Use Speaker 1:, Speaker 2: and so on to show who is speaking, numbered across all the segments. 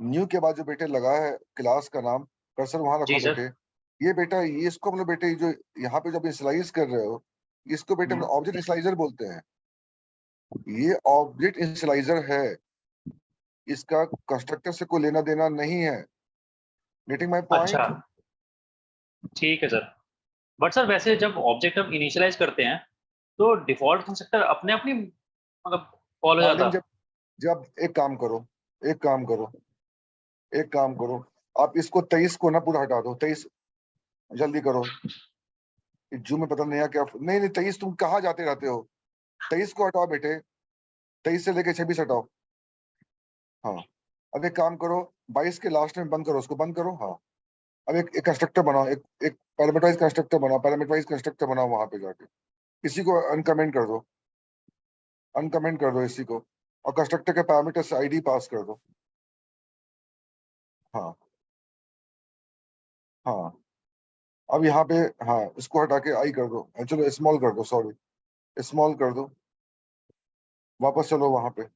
Speaker 1: New के बाद जो बेटे लगा है क्लास का नाम, कर्सर वहां रखो
Speaker 2: जी सर।
Speaker 1: बेटे। ये बेटा ये इसको हम लोग बेटे जो यहाँ पे जब इनिशियलाइज कर रहे हो, इसको बेटे हम लोग ऑब्जेक्ट इनिशियलाइजर बोलते हैं। ये ऑब्जेक्ट इनिशियलाइजर है, इसका कंस्ट्रक्टर से कोई लेना देना नहीं है। गेटिंग माय
Speaker 2: अच्छा,
Speaker 1: पॉइंट?
Speaker 2: ठीक है सर। बट सर वैसे जब ऑब्जेक्ट हम इनिशियलाइज करते हैं तो डिफॉल्ट कंस्ट्रक्टर अपने आप नहीं मतलब कॉल हो जाता?
Speaker 1: डार्लिंग, जब जब एक काम करो, एक काम करो, एक काम करो, आप इसको 23 को ना पूरा हटा दो। 23 जल्दी करो। जू में पता नहीं है क्या, नहीं नहीं 23 तुम कहाँ जाते रहते हो? 23 को हटाओ बेटे, 23 से लेके 26 हटाओ। हाँ, अब एक काम करो, 22 के लास्ट में बंद करो, उसको बंद करो। हाँ, अब एक कंस्ट्रक्टर बनाओ, एक पैरामीटराइज कंस्ट्रक्टर बनाओ, पैरामीटराइज कंस्ट्रक्टर बनाओ वहां पे जाके। इसी को अनकमेंट कर दो, अनकमेंट कर दो इसी को, और कंस्ट्रक्टर के पैरामीटर से आईडी पास कर दो। हाँ हाँ, अब यहाँ पे, हाँ इसको हटा के आई कर दो, चलो स्मॉल कर दो, सॉरी स्मॉल कर दो। वापस चलो वहां पे,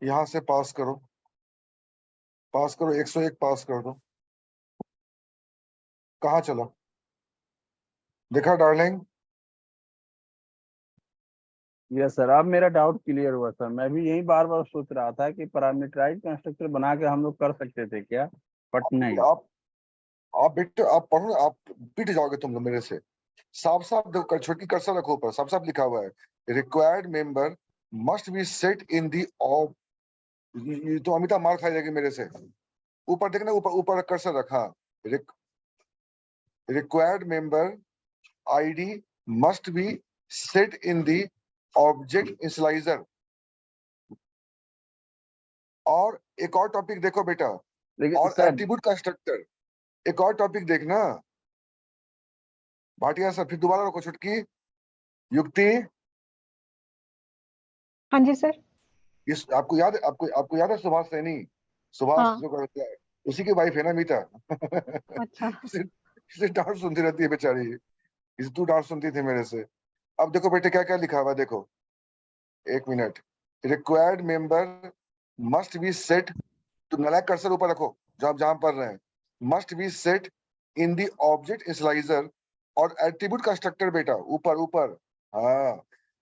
Speaker 1: यहाँ से पास करो, पास करो, 101 पास कर दो। कहाँ चला? देखा डार्लिंग?
Speaker 3: यस सर, अब मेरा डाउट क्लियर हुआ सर। मैं भी यही बार बार सोच रहा था कि पैरामीटराइज कंस्ट्रक्टर बना के हम लोग कर सकते थे क्या, बट नहीं।
Speaker 1: आप बेटे आप पढ़ो ना, आप पिट जाओगे तुम लोग मेरे से। साफ साफ देखो, छोटी कर्सर रखो ऊपर, साफ साफ लिखा हुआ है, required member must be set in the of. तो अमिता मार खाई जाएगी मेरे से। ऊपर देखना, ऊपर ऊपर कर्सर रखा, required member ID must be set in the object initialiser. और एक और टॉपिक देखो बेटा,
Speaker 3: लेकिन
Speaker 1: और
Speaker 3: सर,
Speaker 1: एट्रीब्यूट कंस्ट्रक्टर, एक और टॉपिक देखना। भाटिया सर फिर दोबारा रखो, छुटकी युक्ति।
Speaker 4: हाँ जी सर।
Speaker 1: इस आपको याद है, आपको याद है सुभाष सैनी? सुभाष
Speaker 4: हाँ।
Speaker 1: जो करता है, उसी की वाइफ है ना मीता।
Speaker 4: अच्छा।
Speaker 1: इसे डांट सुनती रहती है बेचारी, इसे तू डांट सुनती थी मेरे से। अब देखो बेटे क्या क्या लिखा हुआ है, देखो एक minute. Required member must be set, तुम नलायक कर्सर ऊपर रखो जो आप जहां पढ़ रहे हैं, must be set in the object initialiser और एट्रीब्यूट कंस्ट्रक्टर बेटा ऊपर ऊपर। हाँ,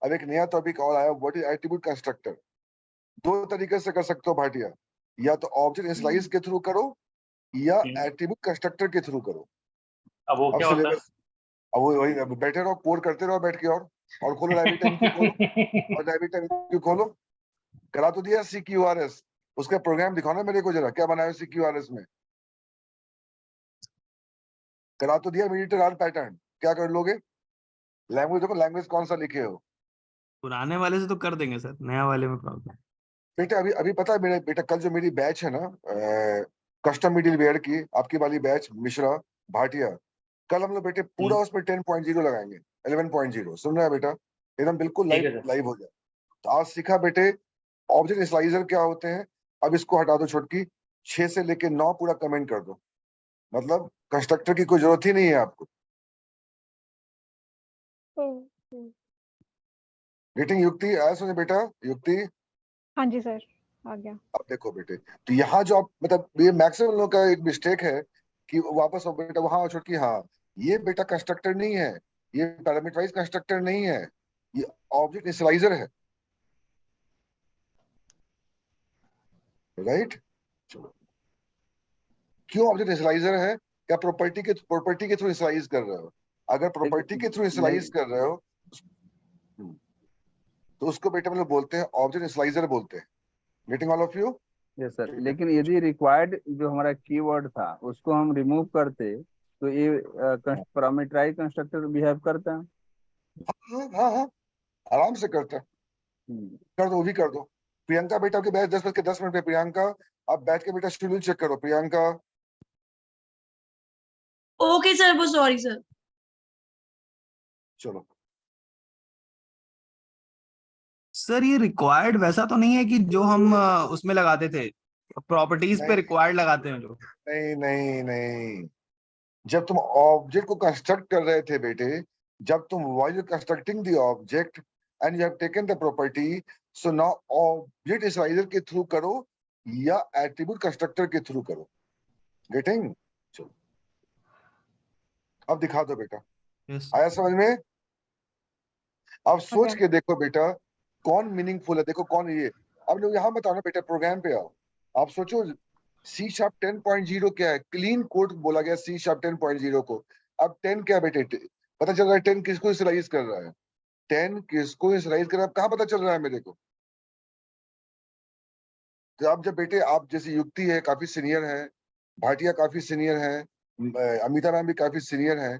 Speaker 1: अब एक नया टॉपिक और आया, व्हाट इज एट्रीब्यूट कंस्ट्रक्टर। दो तरीके से कर सकते हो भाटिया, या तो ऑब्जेक्ट इनिशियलाइज के थ्रू करो, या एट्रीब्यूट कंस्ट्रक्टर के थ्रू करो।
Speaker 2: अब वो
Speaker 1: अब
Speaker 2: क्या होता
Speaker 1: सिलेबस, अब वही अब बैठे रहो, कोड करते रहो बैठ के, और खोलो RabbitMQ खोलो,
Speaker 2: है?
Speaker 1: और RabbitMQ खोलो। करा तो दिया CQRS, उसका प्रोग्राम दिखाओ ना मेरे को जरा, क्या बनाया CQRS में। करा तो दिया मीडिएटर आर पैटर्न, क्या कर लोगे? लैंग्वेज देखो, लैंग्वेज कौन सा लिखे हो?
Speaker 5: पुराने वाले से तो कर देंगे सर, नया वाले में प्रॉब्लम।
Speaker 1: बेटा अभी अभी पता है मेरे बेटा, कल जो मेरी बैच है ना कस्टम मिडिल वेयर की, आपकी वाली बैच मिश्रा भाटिया, कल हम लोग बेटे पूरा उसमें 10.0 लगाएंगे, 11.0। सुन रहा है बेटा? एकदम बिल्कुल
Speaker 2: ठीक है
Speaker 1: लाइव
Speaker 2: सर।
Speaker 1: लाइव हो जाए। तो आज सीखा बेटे ऑब्जेक्ट इनिशियलाइजर क्या होते हैं। अब इसको हटा दो छोटकी, 6 से लेके 9 पूरा कमेंट कर दो, मतलब कंस्ट्रक्टर की कोई जरूरत ही नहीं है आपको। गेटिंग युक्ति? आया सुने बेटा युक्ति?
Speaker 4: हाँ जी सर, आ गया।
Speaker 1: अब देखो बेटे, तो यहाँ जो आप मतलब ये मैक्सिमम लोगों का एक मिस्टेक है कि वापस आओ बेटा वहां छुटकी। हाँ, ये बेटा कंस्ट्रक्टर नहीं है, ये पैरामीटराइज कंस्ट्रक्टर नहीं है, ये ऑब्जेक्ट इनिशियलाइजर है। राइट? चलो, क्यों ऑब्जेक्ट इनिशियलाइजर है? क्या प्रॉपर्टी के थ्रू इनिशियलाइज कर रहे हो? अगर प्रॉपर्टी के थ्रू इनिशियलाइज कर रहे हो, तो उसको बेटा हम लोग बोलते हैं ऑब्जेक्ट इनिशियलाइजर बोलते हैं। Getting all of you?
Speaker 3: Yes sir, लेकिन यदि रिक्वायर्ड जो हमारा कीवर्ड था उसको हम रिमूव करते तो ये पैरामीटराइज कंस्ट्रक्टर बिहेव करता है।
Speaker 1: हाँ हाँ हाँ, आराम से करता है। कर दो, वो भी कर दो। प्रियंका बेटा की बैच 10 बज के 10 मिनट पे। प्रियंका आप बैठ के बेटा शेड्यूल चेक करो प्रियंका।
Speaker 6: ओके सर, वो सॉरी सर।
Speaker 1: चलो
Speaker 5: सर ये रिक्वायर्ड वैसा तो नहीं है कि जो हम उसमें लगाते थे, प्रॉपर्टीज पे
Speaker 1: नहीं
Speaker 5: रिक्वायर्ड लगाते हैं जो।
Speaker 1: नहीं नहीं नहीं, जब तुम ऑब्जेक्ट को कंस्ट्रक्ट कर रहे थे बेटे, जब तुम while constructing the object and you have taken the property, so now object initialiser के थ्रू करो या एट्रीब्यूट कंस्ट्रक्टर के थ्रू करो। गेटिंग? अब दिखा दो बेटा,
Speaker 5: यस
Speaker 1: आया समझ में? अब सोच
Speaker 4: गया।
Speaker 1: के देखो बेटा कौन मीनिंगफुल है, देखो कौन ये। अब लोग यहाँ बताओ ना बेटा, प्रोग्राम पे आओ। आप सोचो C# 10.0 क्या है? क्लीन कोड बोला गया C# 10.0 को। अब 10 क्या है बेटे? पता चल रहा है 10 किसको इनिशियलाइज कर रहा है, 10 किसको इनिशियलाइज कर रहा है, कहाँ पता चल रहा है मेरे को? तो अब जब बेटे आप जैसे युक्ति है काफी सीनियर है, भाटिया काफी सीनियर है, अमिता मैम भी काफी सीनियर है,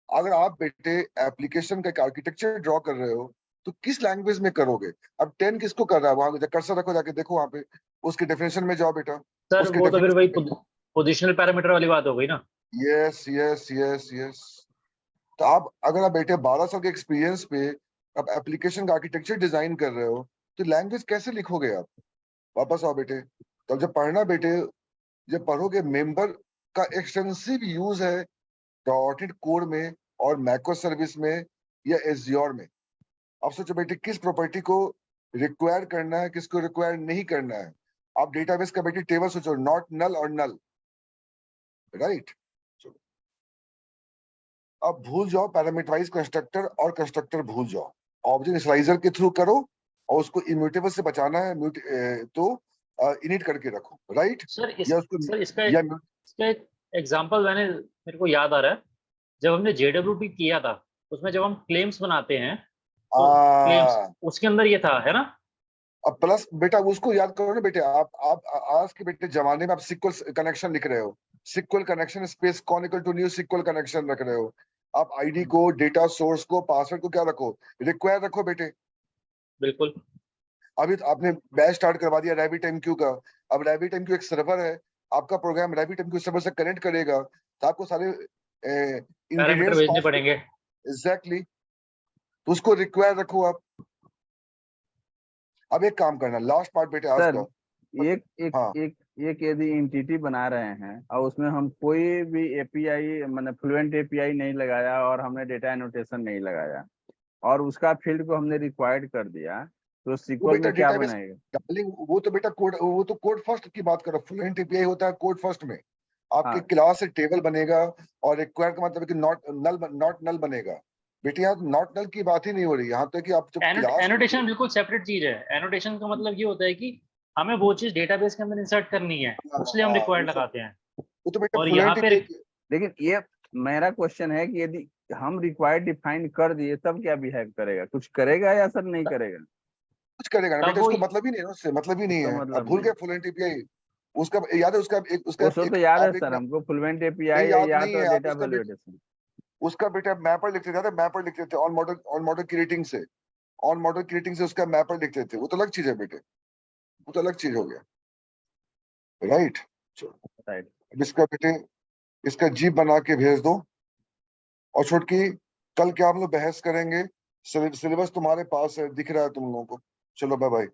Speaker 1: अगर आप बेटे एप्लीकेशन का एक आर्किटेक्चर ड्रॉ कर रहे हो तो किस लैंग्वेज में करोगे? अब 10 किसको कर रहा है? वहां कर्सर रखो, जाके देखो वहां पे, उसके डेफिनेशन में जाओ बेटा।
Speaker 2: सर
Speaker 1: उसके
Speaker 2: वो तो फिर वही
Speaker 1: definition
Speaker 2: पोजिशनल पैरामीटर वाली बात हो गई ना।
Speaker 1: Yes yes yes yes. तो आप अगर आप बेटे 12 साल के एक्सपीरियंस पे आप एप्लीकेशन का आर्किटेक्चर डिजाइन कर रहे हो तो लैंग्वेज कैसे लिखोगे आप? वापस आओ बेटे। तो जब पढ़ना बेटे, जब पढ़ोगे मेंबर का एक्सटेंसिव यूज है डॉटेड कोड में और मैक्रो सर्विस में या एज्योर में। अब सोचो बेटे किस प्रॉपर्टी को रिक्वायर करना है, किसको रिक्वायर नहीं करना है। आप डेटाबेस का बेटे टेबल सोचो, नॉट नल और नल, राइट? अब भूल जाओ पैरामीटराइज कंस्ट्रक्टर और कंस्ट्रक्टर भूल जाओ, ऑब्जेक्ट इनिशियलाइजर के थ्रू करो और उसको इम्यूटेबल से बचाना है तो इनिट करके रखो, राइट?
Speaker 2: सर
Speaker 1: या उसको
Speaker 2: सर इसका
Speaker 1: या
Speaker 2: एक एग्जांपल मेरे को याद आ रहा है, जब हमने JWT किया था उसमें जब हम क्लेम्स बनाते हैं तो क्लेम्स उसके अंदर ये था, है ना?
Speaker 1: अब प्लस बेटा उसको याद करो ना बेटे। आप आज के बेटे जमाने में आप सिक्वल कनेक्शन लिख रहे हो, SQL connection space con equal to new SQL connection रख रहे हो। आप आईडी को, डेटा सोर्स को, पासवर्ड को क्या रखो? रिक्वायर रखो बेटे।
Speaker 2: बिल्कुल।
Speaker 1: अभी तो आपने बैच स्टार्ट करवा दिया RabbitMQ का। अब RabbitMQ एक सर्वर है, आपका प्रोग्राम RabbitMQ सर्वर से कनेक्ट करेगा तो आपको सारे
Speaker 2: पैरामीटर
Speaker 1: इंग्रेडिएंट्स
Speaker 2: भेजने पड़ेंगे।
Speaker 1: एग्जैक्टली, तो उसको रिक्वायर रखो आप। अब एक काम करना, लास्ट पार्ट बेटे आज
Speaker 3: सर
Speaker 1: का।
Speaker 3: एक एक
Speaker 1: हाँ
Speaker 3: एक एक यदि एंटिटी बना रहे हैं और उसमें हम कोई भी एपीआई मतलब फ्लुएंट एपीआई नहीं लगाया और हमने डेटा एनोटेशन नहीं लगाया और उसका फील्ड को हमने रिक्वायर्ड कर दिया, तो
Speaker 1: वो
Speaker 3: सिक्वल
Speaker 1: बेटा
Speaker 3: में क्या
Speaker 1: डेटाबेस
Speaker 3: बनाएगा?
Speaker 1: डार्लिंग, वो तो बेटा कोड, वो तो कोड फर्स्ट की बात करो। फ्लुएंट एपीआई होता है कोड फर्स्ट में। आपके
Speaker 3: हाँ
Speaker 1: क्लास से टेबल बनेगा और रिक्वायर का मतलब है कि नॉट नल बनेगा। बेटे यहाँ नॉट नल की बात ही नहीं हो रही, यहाँ तक कि आप जब क्लास
Speaker 2: एनोटेशन बिल्कुल सेपरेट चीज है। एनोटेशन का मतलब ये होता है कि हमें वो चीज डेटाबेस के अंदर इंसर्ट करनी है, इसलिए हम रिक्वायर्ड लगाते हैं।
Speaker 1: वो तो बेटा
Speaker 2: और यहाँ
Speaker 1: फ्लुएंट
Speaker 2: पे
Speaker 1: एपीआई।
Speaker 3: लेकिन ये मेरा क्वेश्चन है कि यदि हम रिक्वायर्ड डिफाइन कर दिए तब क्या बिहेव करेगा? कुछ करेगा या सर नहीं करेगा?
Speaker 1: कुछ करेगा ना
Speaker 2: तब
Speaker 1: बेटा,
Speaker 2: वो
Speaker 1: उसको मतलब ही नहीं है ना, उससे मतलब ही नहीं
Speaker 3: उसका
Speaker 1: है। अब
Speaker 3: मतलब
Speaker 1: भूल
Speaker 3: नहीं।
Speaker 1: गए फ्लुएंट एपीआई? उसका याद है, उसका
Speaker 3: वो सो
Speaker 1: एक
Speaker 3: तो याद है
Speaker 1: आप एक
Speaker 3: सर हमको, फ्लुएंट
Speaker 1: नहीं
Speaker 3: एपीआई
Speaker 1: याद
Speaker 3: या
Speaker 1: नहीं
Speaker 3: तो
Speaker 1: है आप
Speaker 3: डेटा वैलिडेशन।
Speaker 1: उसका बेटा मैपर लिखते थे, मैपर लिखते थे ऑन मॉडल क्रिएटिंग से, ऑन मॉडल क्रिएटिंग से उसका मैपर लिखते थे। वो तो अलग चीज है बेटे, वो तो अलग चीज हो गया, राइट?
Speaker 3: राइट।
Speaker 1: अब इसका बेटे इसका जीप बना के भेज दो। और छुटकी, कल क्या हम लोग बहस करेंगे? सिलेबस तुम्हारे पास है, दिख रहा है तुम लोगों को। चलो बाय बाय।